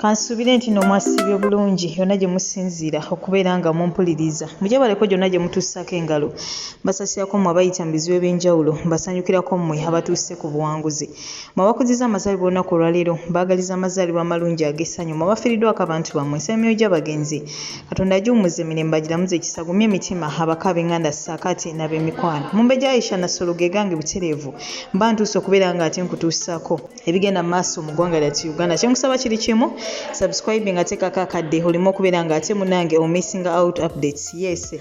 Kansubire nti nomwasibye bulungi yonna gye musinziira okubeera nga mumpuliriza mujabaleko gyonna gye mutuusako engalo basasirako mmwe abayita mu bizibu eby'enjawulo mbasanyukirako mmwe abatuuse ku buwanguzi mwabakuziza amazaalibwa olunaku olwaleero mbaagaliza amazaalibwa amalungi ag'essanyu mwabafiiriddwako abantu bammwe ensamyo gy'abagenzi katonda agiwummuza emirembe agiramuze ekisagumye emitima abaka ab'enganda saakaati n'ab'emikwano mumbeja Aisha Nasolo gegange butereevu mba ntuuse okubeera nga ate nkutuusaako ebigenda mu maaso mu ggwanga lyattu Uganda kyenkusaba kiri kimu subscribing atekako akadde olimo okubeera nga ate munange missing out updates yes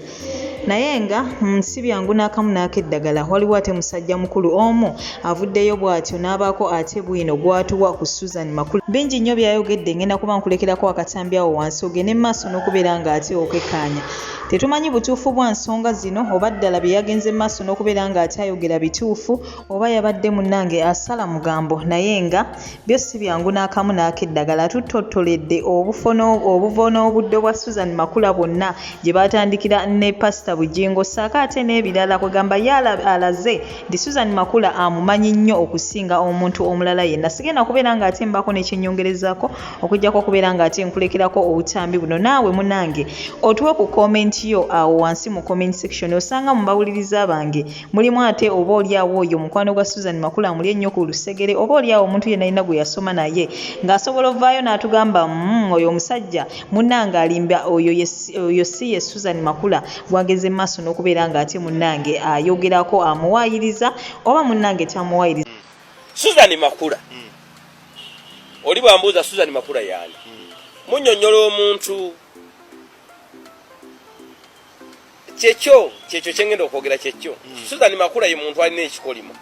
naye nga si byangu n'akamu n'akeddagala waliwo ate musajja mukulu omu avuddeyo bw'atyo n'abaako ate Bwino gwatuwa ku Susan Makula bingi nnyo byayogedde ngenda kuba nkulekerako akatambi awo wansi ogende mu maaso n'okubeera nga ate okekkaanya tetumanyi butuufu bwa nsonga zino oba ddala bye yagenze mu maaso n'okubeera nga ate ayogera bituufu oba yabadde munnange asala mugambo naye nga byo si byangu n'akamu n'akeddagala tutottoledde obuvo n'obudde bwa Susan Makula bwonna gye batandikira ne Pastor Bujingo saaka ate n'ebirala kwegamba ye alaze nti Susan Makula amumanyi nnyo okusinga omuntu omulala yenna sigenda kubeera nga ate mbako n'ekyennyongerezaako okujjako okubeera nga ate nkulekerako obutambi buno naawe munange otuwe ku comment yo awo wansi mu comment section osanga mu bawuliriza bange mulimu ate oba oliawo oyo mukwano gwa Susan Makula amuli ennyo ku lusegere oba oliawo omuntu yenna alina gwe yasoma naye ng'asobola ovaayo n'atugamba oyo omusajja munnange alimba oyo si ye Susan Makula gwageze mu maaso n'okubeera nga ate munnange ayogerako amuwaayiriza oba munnange tamuwaayiriza Susan Makula oli bwambuuza Susan Makula yaani munnyonnyola omuntu kyekyo kyengenda okwogera kyekyo Susan Makula ye muntu alina ekikolimo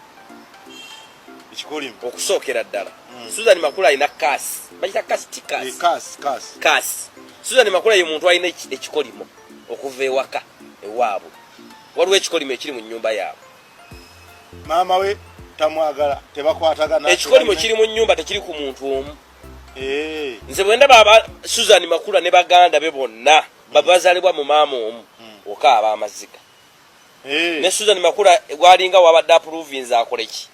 okusookera ddala Susan Makula alina kasi bakita kasi Susan Makula ye muntu alina ekikolimo okuva ewaka ewaabwe waliwo ekikolimo ekiri mu nnyumba yaabwe maama we tamwagala tebakwatagana ekikolimo kiri mu nnyumba tekiri ku muntu omu nze bwe ndaba Susan Makula ne Bagandabe bonna babazaalibwa mu maama omu okaaba amaziga ne Susan Makula gwalinga wabadde approvinze akoleki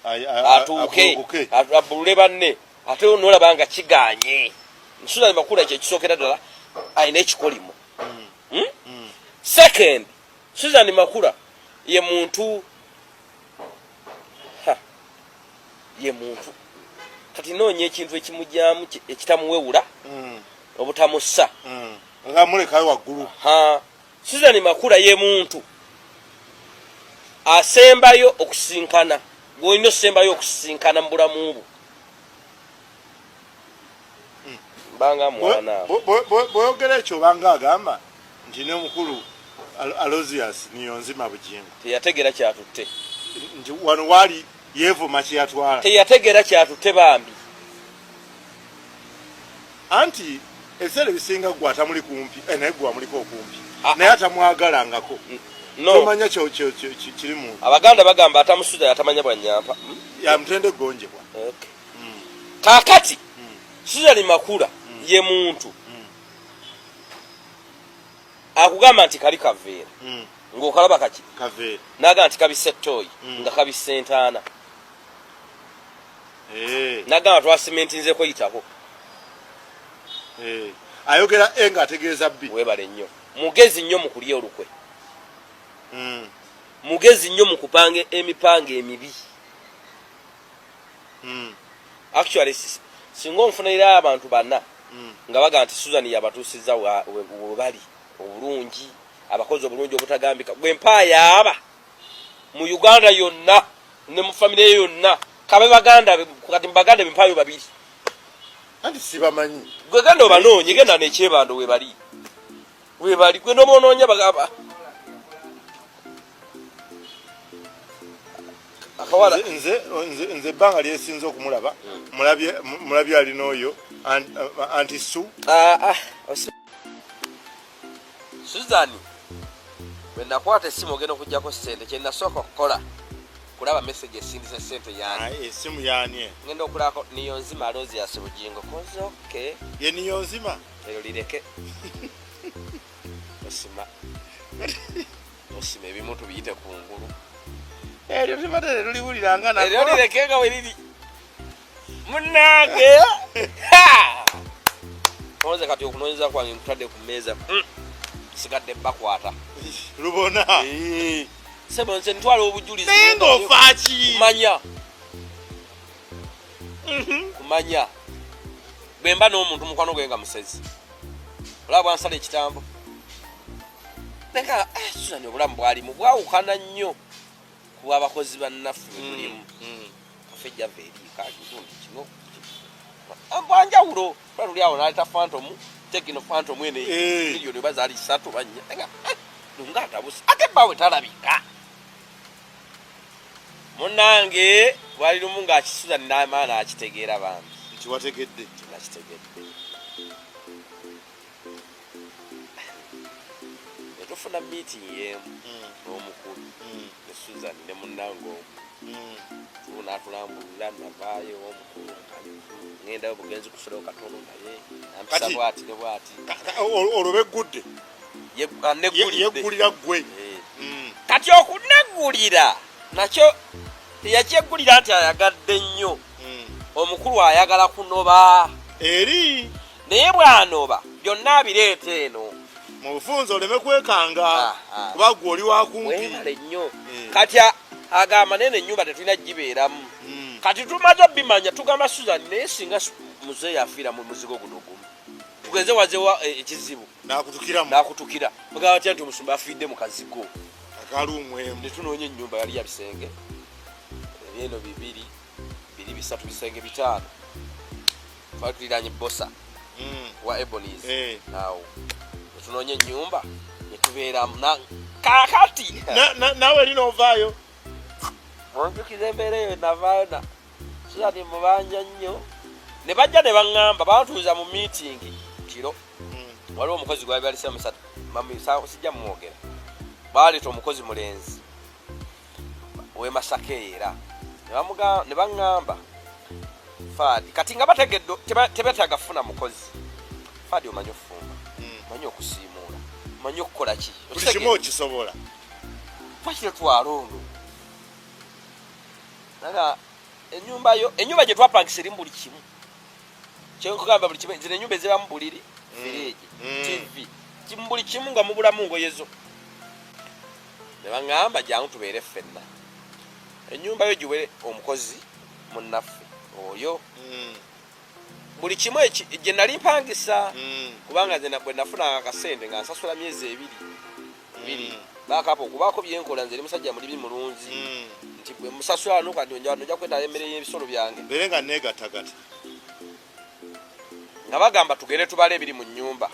atuuke abulule banne ate nolaba nga kiganye Susan Makula kyekisookera ddala alina ekikolimo second Susan Makula ye muntu kati noonya ekintu ekimujjamu ekitamuwewula obutamussa nga mulekayo waggulu Susan Makula ye muntu asembayo okusinkana gwolina osembayo okusinkana mu bulamu bwo banga mwana bw'oyogera ekyo banga agamba nti ne mukulu Alozias niyonzima Bujingo teyategeera kyatutte nti wano waali yeevuma kyeyatwala teyategeera kyatutte bambi anti ebiseera ebisinga gwe atamuli kumpi naye gwe amuliko okumpi naye atamwagalangako tomanya kiri muntu Abaganda bagamba atamusuza atamanya bwanyampa yamutende gonjebwa kakati Susan Makula ye muntu akugamba nti kali kaveera ng'okalaba kaki kaveera naga nti kabisettoyi nga kabisentaana nagamba twasimentinzeko yitako ayogera nga ategeeza bbi webale nnyo mugezi nnyo mu kulya olukwe mugezi nnyo mu kupanga emipango emibi actually singa onfunira abantu banna nga baga nti Susan yabatuusizza we bali obulungi abakozi obulungi obutagambika gwe mpayaaba mu Uganda yonna ne mu famire yonna kabe Baganda kati mu Baganda bempayo babiri anti sibamanyi gwe ganda obanoonye genda n'ekyebando we bali gwe n'omonoonya bagamba akawala nze ebbanga lyesinza okumulaba mulabye alina oyo anti Susan bwe nakwata essimu ogenda okugjako ssente kye nasooka okukola kulaba message esindise ssente yani essimu yani ngenda okulako niyonzima Alozias Bujingo koze okay ye niyonzima ero lireke osima ebimu tubiyite ku ngulu eryo limatele tuliwuliranga nako eryo lireke nga we liri munnange kati okunoonyeza kwange nkutadde ku mmeeza sigadde bakwata lubona sebo nze ntwala obujulizi ng'ofaaki kumanya bwe mba n'omuntu mukwano gwe nga musezi olaba bwansala ekitambo nenga Susan obulamu bwalimu bwawukana nnyo kuba abakozi bannaffe betulimu kafe java eri kakitundu kino bwanjawulo lwaluli awo naleta fantomu tekino fantomu ene miliyoni bazaali 3 banya nenga lunga atabusi ate bawe talabika munange wali lumu ng'akisuza n'amaana akitegeera bambi nti wategedde nakitegedde netufuna meeting y'emu n'omukulu ne Susan ne munnange omu n'atulambulira navaayo omukulu ŋŋendayo bugenzi kusulayo katono naye ampisa bwati ne bwati olwo beggudde yeggulira ggwe kati okuneggulira nakyo teyakyegulira nti ayagadde nnyo omukulu ayagala kunoba eri naye bw'anoba byonna abireeta eno mu bufunza oleme kwekanga kuba gwe oli wakumpi webale nnyo kati agamba nene ennyumba tetulina gibeeramu kati tumaze bimanya tugamba Susan naye singa muzeeyi afiira mu muzigo guno gumu tugenze wazewa ekizibu n'akutukira bagamba batya nti omusumba afidde mu kazigo akalumwemu netunoonya ennyumba yali ya bisenge ebyeno 2 3 bisenge 5 twatuliranye bosa wa Ebonies awo netunoonya ennyumba netubeeramu kakati nawe lino ovaayo onjukira embeera eyo navaayo na Susan mubanja nnyo ne bajja ne baŋŋamba bantuuza mu meeting kiro waliwo omukozi gwali balise musatu sijja mumwogera baleeta omukozi mulenzi w'emasaka era ne baŋŋamba Fadi kati nga bategedde tebatagafuna mukozi Fadi omanyi okufumba omanyi okusiimuula omanyi okukola ki buli kimu okisobola fakire twala ono naga ennyumba gye twapangisa eri mu buli kimu kyenkugamba buli kimu zino ennyumba ezibamu buliri firiji TV kimu buli kimu nga mubulamu ngoyezo ne baŋŋamba jangu tubeere ffenna ennyumba yo giwe omukozi munnaffe oyo buli kimu gye nali mpangisa kubanga bwe nafunanga akasente nga nsasula myezi 2 bakapa okubaako byenkola nze eri musajja mulibi mulunzi nti bwe musasula nojja kwetala emmere y'ebisolo byange bere nga negatagata nga bagamba tugere tubale ebiri mu nnyumba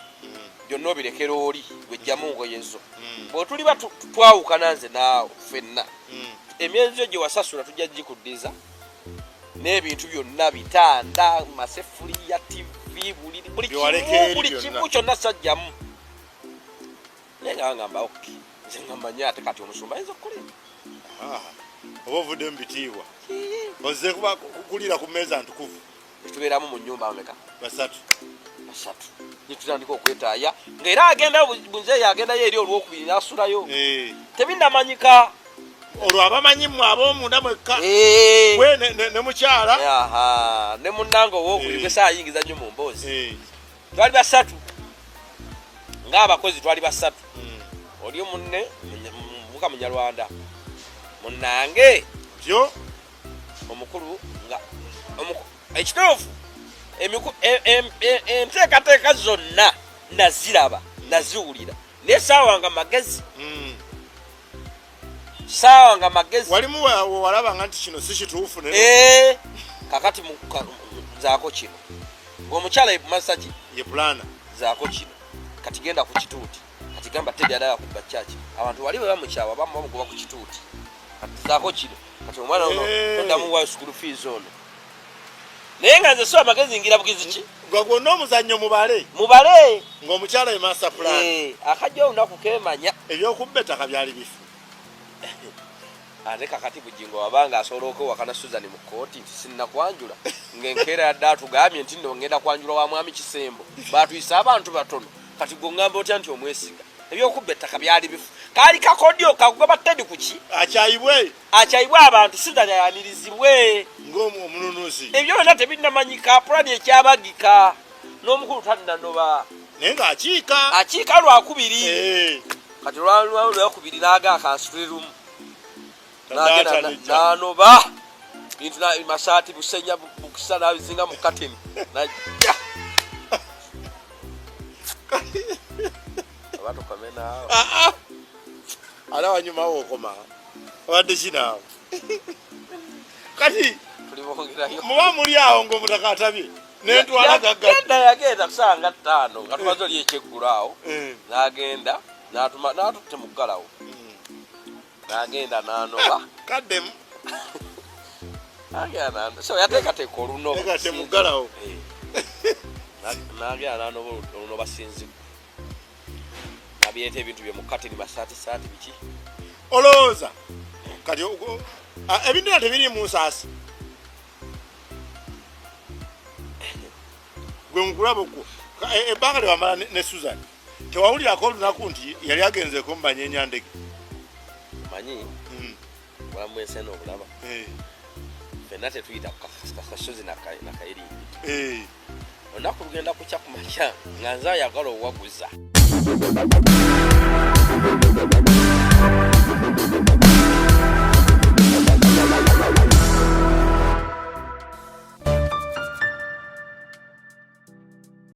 byonna obirekera oli gwejjamu ngoyezo bwe tuliba twawukana nze naawe ffenna emyezi gyo gye wasasula tujja gikuddiza n'ebintu byonna bitanda masefuliya TV buli kimu kyonna sajjamu naye nga ngamba oke nze ngambanya ate kati omusumba ayinza okukolera oba ovudde mu bitiibwa ozze kukulira ku mmeeza ntukuvu tubeeramu mu nnyumba ameka 3 nitutandika okwetaaya ng'era agenda bunzeeyo agendayo eri olwokubiri n'asulayo tebinnamanyika olwo abamanyimu ab'omunda mwekka gwe ne mukyala ne munnange owokubiri gwe saayingiza nnyo mu mboozi twali 3 ng'abakozi twali 3 oli munne muka munyalwanda munnange byo omukulu nga ekituufu enteekateeka zonna naziraba naziwulira naye saawa nga magezi walimu walabanga nti kino si kituufu kakati zaako kino ng'omukyala masaki ye pulana zaako kino kati genda ku kituuti kati gamba tebyadala ku bakyaki abantu wali bwe bamukyawa bamugoba ku kituuti kati zaako kino kati omwana ono todamuwayo school fees ono naye nga nze so amagezi ngira bugizi ki gwe gwonna omuzannyo mubale ng'omukyala ye master plan akajja olunaku kemanya ebyokubba ettaka byali bifu ate kakati bujingo wabanga asobola okwewakana Susan mu kkooti nti sinnakwanjula ng'enkeera yadde atugambye nti nno ngenda kwanjula wa mwami Kisembo baatuyisa abantu batono kati gwe ngamba otya nti omwesiga ebyokubba ettaka byali bifu kaali kakodyo kakugoba tedi kuki akyayibwe abantu Susan ayanirizibwe ng'omununuzi ebyo byonna tebinnamanyika pulani ekyabagika n'omukulu tannanoba naye ng'akiika akiika lwakubiri kati lwakubiri n'aga akansitule lumu n'agenda n'anoba bintu masaati busenya bukisa n'abizinga mu kateni najja abatokomenaawo ala wanyumawo okoma abadde kinaawo kati muba muli awo ng'omutaka atabye nentwala gaggada yagenda kusanga 5 nga tumaze oli ekyeggulu awo n'agenda n'atutte mu ggalawo n'agenda n'anoba kaddemu so yateekateeka olunoba mu ggalawo n'agenda n'anoba olunoba sinziku nabyeta ebintu bye mu kateni masaati biki olowooza kati ebintu na tebiri mu nsaasi gwe mukulaba okwo ebbanga lyewamala ne Susan tewawulirako olunaku nti yali agenzeko mu banyenyandege manyi mulamu ensena obulaba fenna tetuyita kasozi nakayirindi olunaku lugenda kukya ku makya nga nze ayagala owaguza